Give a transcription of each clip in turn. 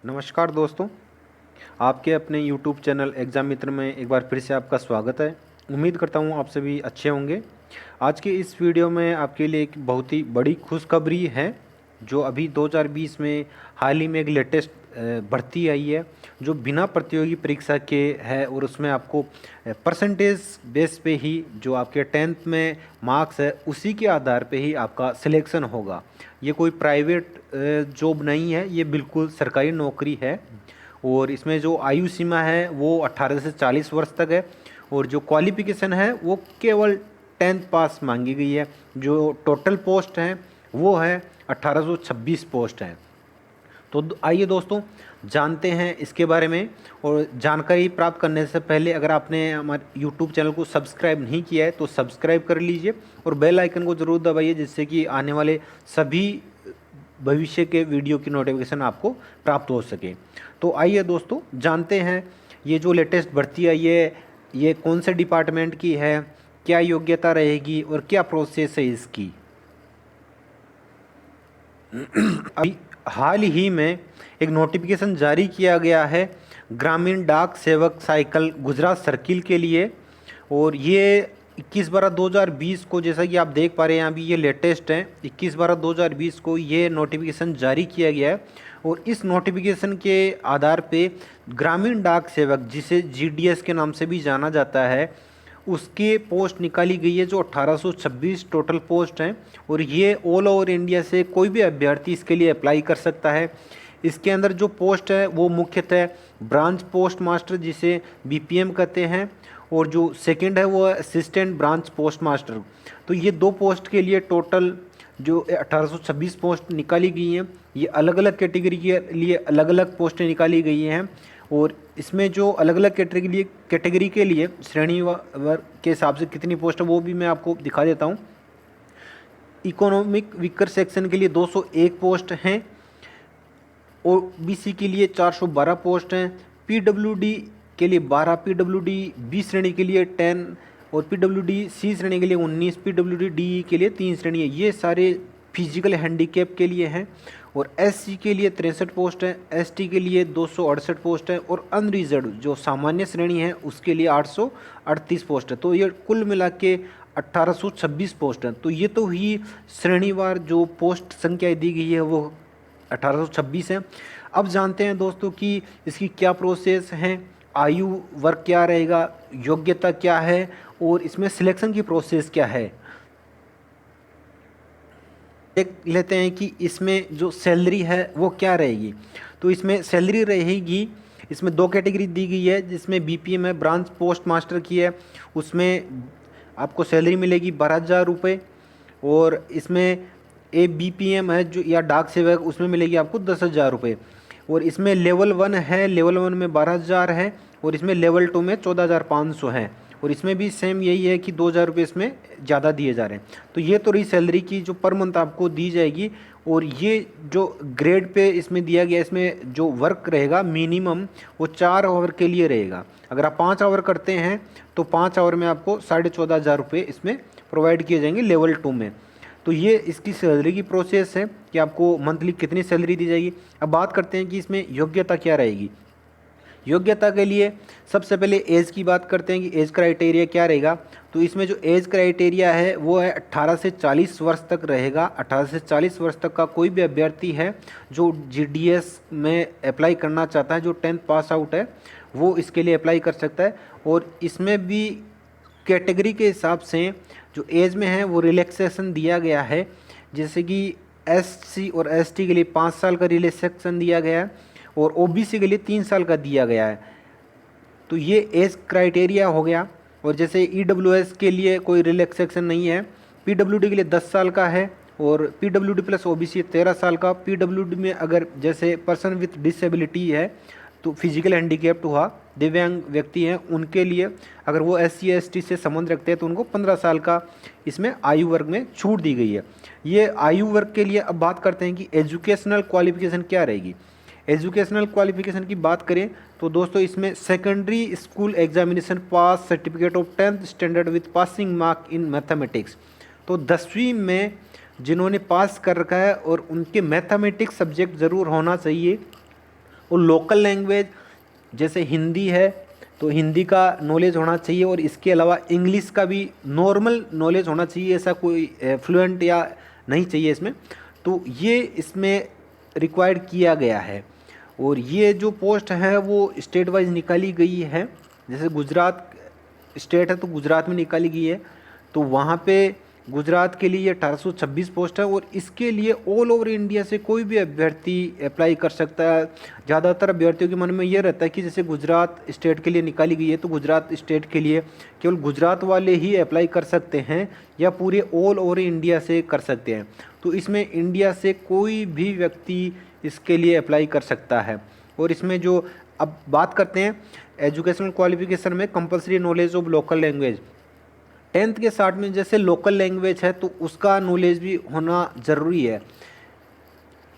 नमस्कार दोस्तों, आपके अपने यूट्यूब चैनल एग्ज़ाम मित्र में एक बार फिर से आपका स्वागत है। उम्मीद करता हूँ आप सभी अच्छे होंगे। आज के इस वीडियो में आपके लिए एक बहुत ही बड़ी खुशखबरी है, जो अभी 2020 में हाल ही में एक लेटेस्ट भर्ती आई है, जो बिना प्रतियोगी परीक्षा के है और उसमें आपको परसेंटेज बेस पे ही जो आपके 10th में मार्क्स है उसी के आधार पे ही आपका सिलेक्शन होगा। ये कोई प्राइवेट जॉब नहीं है, ये बिल्कुल सरकारी नौकरी है। और इसमें जो आयु सीमा है वो 18 से 40 वर्ष तक है और जो क्वालिफिकेशन है वो केवल 10th पास मांगी गई है। जो टोटल पोस्ट हैं वो है 1826 पोस्ट हैं। तो आइए दोस्तों जानते हैं इसके बारे में। और जानकारी प्राप्त करने से पहले अगर आपने हमारे यूट्यूब चैनल को सब्सक्राइब नहीं किया है तो सब्सक्राइब कर लीजिए और बेल आइकन को ज़रूर दबाइए, जिससे कि आने वाले सभी भविष्य के वीडियो की नोटिफिकेशन आपको प्राप्त हो सके। तो आइए दोस्तों जानते हैं ये जो लेटेस्ट भर्ती है ये कौन से डिपार्टमेंट की है, क्या योग्यता रहेगी और क्या प्रोसेस है इसकी। अभी हाल ही में एक नोटिफिकेशन जारी किया गया है ग्रामीण डाक सेवक साइकिल गुजरात सर्किल के लिए। और ये 21/12/2020 को, जैसा कि आप देख पा रहे हैं अभी ये लेटेस्ट है, 21/12/2020 को ये नोटिफिकेशन जारी किया गया है। और इस नोटिफिकेशन के आधार पे ग्रामीण डाक सेवक, जिसे जीडीएस के नाम से भी जाना जाता है, उसके पोस्ट निकाली गई है, जो 1826 टोटल पोस्ट हैं। और ये ऑल ओवर इंडिया से कोई भी अभ्यर्थी इसके लिए अप्लाई कर सकता है। इसके अंदर जो पोस्ट है वो मुख्यतः ब्रांच पोस्ट मास्टर, जिसे बीपीएम कहते हैं, और जो सेकंड है वो असिस्टेंट ब्रांच पोस्ट मास्टर। तो ये दो पोस्ट के लिए टोटल जो 1826 पोस्ट निकाली गई हैं, ये अलग अलग कैटेगरी के लिए अलग अलग पोस्टें निकाली गई हैं। और इसमें जो अलग अलग कैटेगरी के लिए श्रेणी वर्ग के हिसाब से कितनी पोस्ट है वो भी मैं आपको दिखा देता हूँ। इकोनॉमिक वीकर सेक्शन के लिए 201 पोस्ट हैं, ओबीसी के लिए 412 पोस्ट हैं, पीडब्ल्यूडी के लिए 12, पीडब्ल्यूडी बी श्रेणी के लिए 10 और पीडब्ल्यूडी सी श्रेणी के लिए 19, पीडब्ल्यूडी डी के लिए 3 श्रेणी है। ये सारे फिजिकल हैंडीकैप के लिए हैं। और एससी के लिए 63 पोस्ट है, एसटी के लिए 268 पोस्ट है और अनरिजर्व जो सामान्य श्रेणी है उसके लिए 838 पोस्ट है। तो ये कुल मिला के 1826 पोस्ट है। तो ये तो ही श्रेणीवार जो पोस्ट संख्या दी गई है वो 1826 है। अब जानते हैं दोस्तों कि इसकी क्या प्रोसेस है, आयु वर्ग क्या रहेगा, योग्यता क्या है और इसमें सिलेक्शन की प्रोसेस क्या है। देख लेते हैं कि इसमें जो सैलरी है वो क्या रहेगी। तो इसमें सैलरी रहेगी, इसमें दो कैटेगरी दी गई है, जिसमें बीपीएम है, ब्रांच पोस्ट मास्टर की है, उसमें आपको सैलरी मिलेगी 12,000 रुपये। और इसमें ए बीपीएम है जो या डाक सेवक, उसमें मिलेगी आपको 10,000 रुपये। और इसमें लेवल 1 है, लेवल 1 में 12,000 है और इसमें लेवल 2 में 14,500 है। और इसमें भी सेम यही है कि 2,000 रुपये इसमें ज़्यादा दिए जा रहे हैं। तो ये तो रही सैलरी की जो पर मंथ आपको दी जाएगी। और ये जो ग्रेड पे इसमें दिया गया, इसमें जो वर्क रहेगा मिनिमम वो 4 आवर के लिए रहेगा। अगर आप 5 आवर करते हैं तो 5 आवर में आपको 14,500 रुपये इसमें प्रोवाइड किए जाएंगे लेवल 2 में। तो ये इसकी सैलरी की प्रोसेस है कि आपको मंथली कितनी सैलरी दी जाएगी। अब बात करते हैं कि इसमें योग्यता क्या रहेगी। योग्यता के लिए सबसे पहले एज की बात करते हैं कि एज क्राइटेरिया क्या रहेगा। तो इसमें जो एज क्राइटेरिया है वो है 18 से 40 वर्ष तक रहेगा। 18 से 40 वर्ष तक का कोई भी अभ्यर्थी है जो जीडीएस में अप्लाई करना चाहता है, जो 10th पास आउट है, वो इसके लिए अप्लाई कर सकता है। और इसमें भी कैटेगरी के हिसाब से जो एज में है वो रिलैक्सेशन दिया गया है, जैसे कि एससी और एसटी के लिए 5 साल का रिलैक्सेशन दिया गया है और ओबीसी के लिए 3 साल का दिया गया है। तो ये एज क्राइटेरिया हो गया। और जैसे ईडब्ल्यूएस के लिए कोई रिलैक्सेशन नहीं है, पीडब्ल्यूडी के लिए 10 साल का है और पीडब्ल्यूडी प्लस ओबीसी 13 साल का। पीडब्ल्यूडी में अगर जैसे पर्सन विथ डिसेबिलिटी है, तो फिजिकल हैंडीकैप्ड हुआ, दिव्यांग व्यक्ति हैं, उनके लिए अगर वो एससी एसटी से संबंध रखते हैं तो उनको 15 साल का इसमें आयु वर्ग में छूट दी गई है। ये आयु वर्ग के लिए अब बात करते हैं कि एजुकेशनल क्वालिफिकेशन क्या रहेगी। एजुकेशनल क्वालिफिकेशन की बात करें तो दोस्तों इसमें secondary school examination pass certificate of 10th standard with passing mark in mathematics. तो 10वीं में जिन्होंने पास कर रखा है और उनके मैथमेटिक्स सब्जेक्ट ज़रूर होना चाहिए, और लोकल लैंग्वेज जैसे हिंदी है तो हिंदी का नॉलेज होना चाहिए, और इसके अलावा इंग्लिश का भी नॉर्मल नॉलेज होना चाहिए, ऐसा कोई फ्लुएंट या नहीं चाहिए इसमें। तो ये इसमें रिक्वायर्ड किया गया है। और ये जो पोस्ट है वो स्टेट वाइज निकाली गई है। जैसे गुजरात स्टेट है तो गुजरात में निकाली गई है, तो वहाँ पे गुजरात के लिए 1826 पोस्ट है, और इसके लिए ऑल ओवर इंडिया से कोई भी अभ्यर्थी अप्लाई कर सकता है। ज़्यादातर अभ्यर्थियों के मन में ये रहता है कि जैसे गुजरात स्टेट के लिए निकाली गई है तो गुजरात स्टेट के लिए केवल गुजरात वाले ही अप्लाई कर सकते हैं या पूरे ऑल ओवर इंडिया से कर सकते हैं। तो इसमें इंडिया से कोई भी व्यक्ति इसके लिए अप्लाई कर सकता है। और इसमें जो अब बात करते हैं एजुकेशनल क्वालिफिकेशन में compulsory knowledge of local language 10th के साथ में जैसे लोकल लैंग्वेज है तो उसका नॉलेज भी होना ज़रूरी है।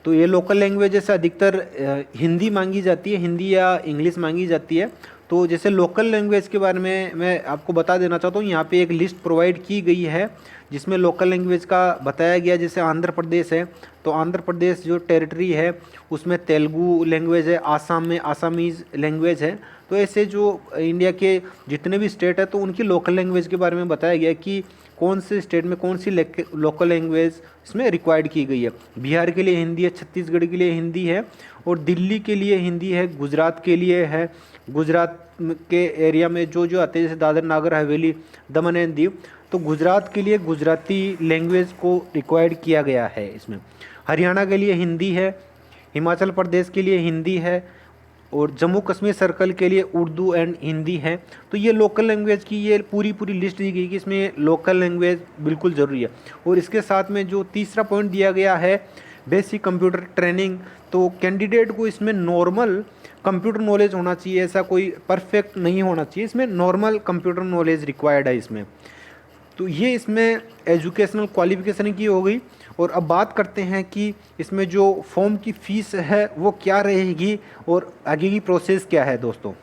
तो ये लोकल लैंग्वेज जैसे अधिकतर हिंदी मांगी जाती है, हिंदी या इंग्लिश मांगी जाती है। तो जैसे लोकल लैंग्वेज के बारे में मैं आपको बता देना चाहता हूँ, यहाँ पे एक लिस्ट प्रोवाइड की गई है जिसमें लोकल लैंग्वेज का बताया गया। जैसे आंध्र प्रदेश है तो आंध्र प्रदेश जो टेरिटरी है उसमें तेलुगु लैंग्वेज है, आसाम में आसामीज़ लैंग्वेज है। तो ऐसे जो इंडिया के जितने भी स्टेट है तो उनकी लोकल लैंग्वेज के बारे में बताया गया कि कौन से स्टेट में कौन सी लोकल लैंग्वेज इसमें रिक्वायर्ड की गई है। बिहार के लिए हिंदी है, छत्तीसगढ़ के लिए हिंदी है, और दिल्ली के लिए हिंदी है, गुजरात के लिए है। गुजरात के एरिया में जो जो आते हैं जैसे दादर नागर हवेली दमन एंड दीव, तो गुजरात के लिए गुजराती लैंग्वेज को रिक्वायर्ड किया गया है इसमें। हरियाणा के लिए हिंदी है, हिमाचल प्रदेश के लिए हिंदी है, और जम्मू कश्मीर सर्कल के लिए उर्दू एंड हिंदी है। तो ये लोकल लैंग्वेज की ये पूरी लिस्ट दी गई कि इसमें लोकल लैंग्वेज बिल्कुल ज़रूरी है। और इसके साथ में जो तीसरा पॉइंट दिया गया है बेसिक कंप्यूटर ट्रेनिंग, तो कैंडिडेट को इसमें नॉर्मल कंप्यूटर नॉलेज होना चाहिए, ऐसा कोई परफेक्ट नहीं होना चाहिए, इसमें नॉर्मल कंप्यूटर नॉलेज रिक्वायर्ड है इसमें। तो ये इसमें एजुकेशनल क्वालिफिकेशन की हो गई। और अब बात करते हैं कि इसमें जो फॉर्म की फ़ीस है वो क्या रहेगी और आगे की प्रोसेस क्या है दोस्तों।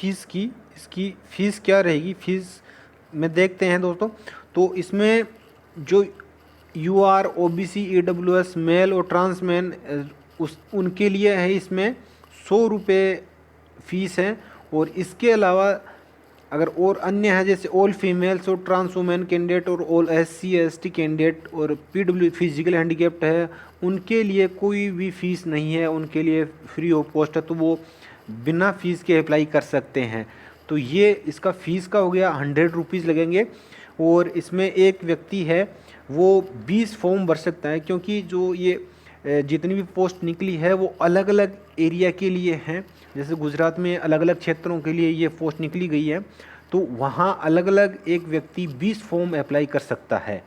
इसकी फ़ीस क्या रहेगी, फ़ीस में देखते हैं दोस्तों। तो इसमें जो UR OBC EWS मेल और ट्रांसमैन उनके लिए है इसमें 100 रुपये फ़ीस है। और इसके अलावा अगर और अन्य है जैसे ऑल फीमेल्स और ट्रांस वुमेन कैंडिडेट और ऑल SC ST कैंडिडेट और PW फिजिकल हैंडीकैप्ड है, उनके लिए कोई भी फ़ीस नहीं है, उनके लिए फ्री ऑफ कॉस्ट है, तो वो बिना फ़ीस के अप्लाई कर सकते हैं। तो ये इसका फ़ीस का हो गया 100 रुपीज़ लगेंगे। और इसमें एक व्यक्ति है वो 20 फॉर्म भर सकता है, क्योंकि जो ये जितनी भी पोस्ट निकली है वो अलग अलग एरिया के लिए हैं। जैसे गुजरात में अलग अलग क्षेत्रों के लिए ये पोस्ट निकली गई है, तो वहाँ अलग अलग एक व्यक्ति 20 फॉर्म अप्लाई कर सकता है।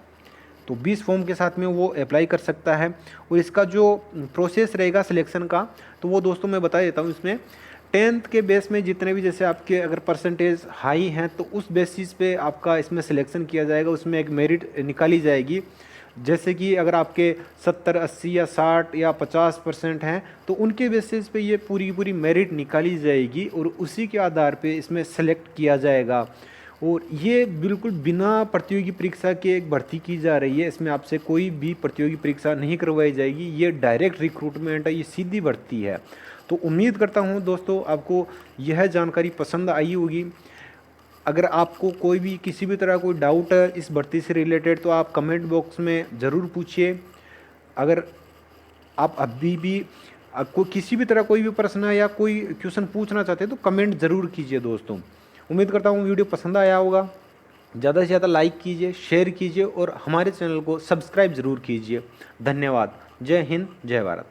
तो 20 फॉर्म के साथ में वो अप्लाई कर सकता है। और इसका जो प्रोसेस रहेगा सिलेक्शन का, तो वो दोस्तों मैं बता देता हूँ। इसमें 10th के बेस में जितने भी जैसे आपके अगर परसेंटेज हाई हैं तो उस बेसिस पे आपका इसमें सिलेक्शन किया जाएगा, उसमें एक मेरिट निकाली जाएगी। जैसे कि अगर आपके 70, 80 या 60 या 50% हैं तो उनके बेसिस पे ये पूरी की पूरी मेरिट निकाली जाएगी और उसी के आधार पे इसमें सेलेक्ट किया जाएगा। और ये बिल्कुल बिना प्रतियोगी परीक्षा के एक भर्ती की जा रही है, इसमें आपसे कोई भी प्रतियोगी परीक्षा नहीं करवाई जाएगी, ये डायरेक्ट रिक्रूटमेंट है, ये सीधी भर्ती है। तो उम्मीद करता हूँ दोस्तों आपको यह जानकारी पसंद आई होगी। अगर आपको कोई भी किसी भी तरह कोई डाउट है इस भर्ती से रिलेटेड तो आप कमेंट बॉक्स में ज़रूर पूछिए। अगर आप अभी भी आपको किसी भी तरह कोई भी प्रश्न है या कोई क्वेश्चन पूछना चाहते हैं तो कमेंट ज़रूर कीजिए दोस्तों। उम्मीद करता हूँ वीडियो पसंद आया होगा। ज़्यादा से ज़्यादा लाइक कीजिए, शेयर कीजिए और हमारे चैनल को सब्सक्राइब ज़रूर कीजिए। धन्यवाद। जय हिंद, जय भारत।